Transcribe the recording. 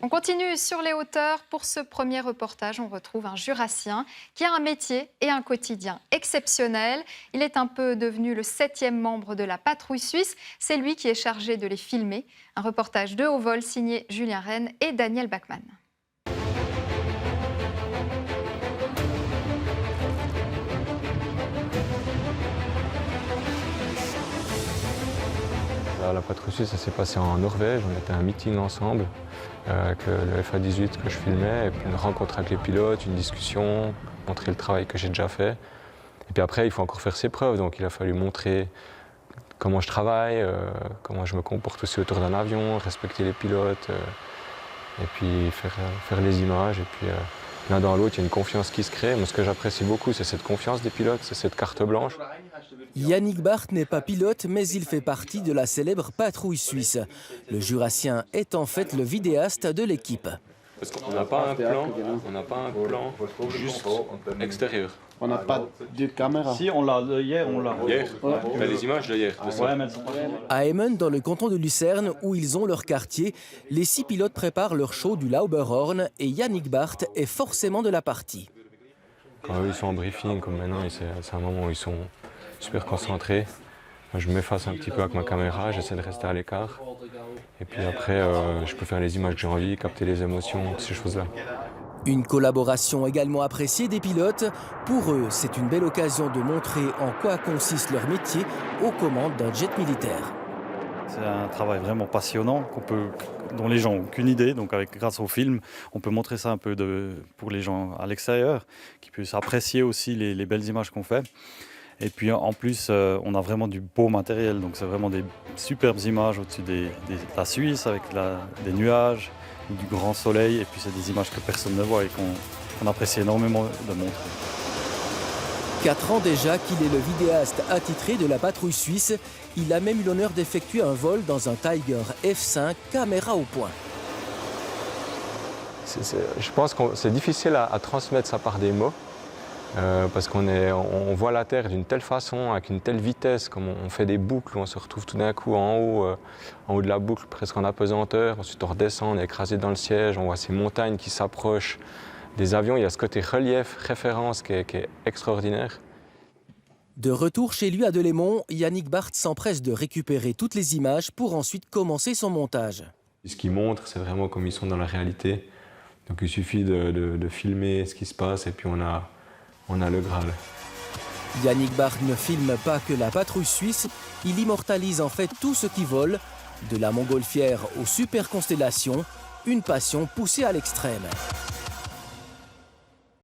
On continue sur les hauteurs. Pour ce premier reportage, on retrouve un jurassien qui a un métier et un quotidien exceptionnel. Il est un peu devenu le 7e membre de la patrouille suisse. C'est lui qui est chargé de les filmer. Un reportage de haut vol signé Julien Rennes et Daniel Bachmann. La patrouille suisse, ça s'est passé en Norvège. On était à un meeting ensemble avec le FA18 que je filmais, et puis une rencontre avec les pilotes, une discussion, montrer le travail que j'ai déjà fait. Et puis après, il faut encore faire ses preuves, donc il a fallu montrer comment je travaille, comment je me comporte aussi autour d'un avion, respecter les pilotes, et puis faire les images. Et puis l'un dans l'autre, il y a une confiance qui se crée. Moi, ce que j'apprécie beaucoup, c'est cette confiance des pilotes, c'est cette carte blanche. Yannick Barth n'est pas pilote, mais il fait partie de la célèbre patrouille suisse. Le jurassien est en fait le vidéaste de l'équipe. Parce qu'on n'a pas un plan juste extérieur. On n'a pas de caméra. Si, on l'a hier, on l'a. Hier, Ouais. mais les images de hier. À Emmen, dans le canton de Lucerne, où ils ont leur quartier, les 6 pilotes préparent leur show du Lauberhorn et Yannick Barth est forcément de la partie. Quand eux, ils sont en briefing, comme maintenant, c'est un moment où ils sont super concentrés. Moi, je m'efface un petit peu avec ma caméra, j'essaie de rester à l'écart. Et puis après, je peux faire les images que j'ai envie, capter les émotions, ces choses-là. Une collaboration également appréciée des pilotes. Pour eux, c'est une belle occasion de montrer en quoi consiste leur métier aux commandes d'un jet militaire. C'est un travail vraiment passionnant dont les gens n'ont aucune idée. Donc grâce au film, on peut montrer ça un peu pour les gens à l'extérieur, qui puissent apprécier aussi les belles images qu'on fait. Et puis en plus, on a vraiment du beau matériel. Donc c'est vraiment des superbes images au-dessus de la Suisse, avec des nuages, du grand soleil. Et puis c'est des images que personne ne voit et qu'on apprécie énormément de montrer. 4 ans déjà qu'il est le vidéaste attitré de la patrouille suisse. Il a même eu l'honneur d'effectuer un vol dans un Tiger F5, caméra au point. Je pense que c'est difficile à transmettre ça par des mots. Parce on voit la Terre d'une telle façon, avec une telle vitesse, comme on fait des boucles, où on se retrouve tout d'un coup en haut de la boucle, presque en apesanteur. Ensuite on redescend, on est écrasé dans le siège, on voit ces montagnes qui s'approchent des avions. Il y a ce côté relief, référence qui est extraordinaire. De retour chez lui à Delémont, Yannick Barth s'empresse de récupérer toutes les images pour ensuite commencer son montage. Ce qu'ils montrent, c'est vraiment comme ils sont dans la réalité. Donc il suffit de filmer ce qui se passe et puis on a le Graal. Yannick Barth ne filme pas que la patrouille suisse, il immortalise en fait tout ce qui vole, de la montgolfière aux super constellations, une passion poussée à l'extrême.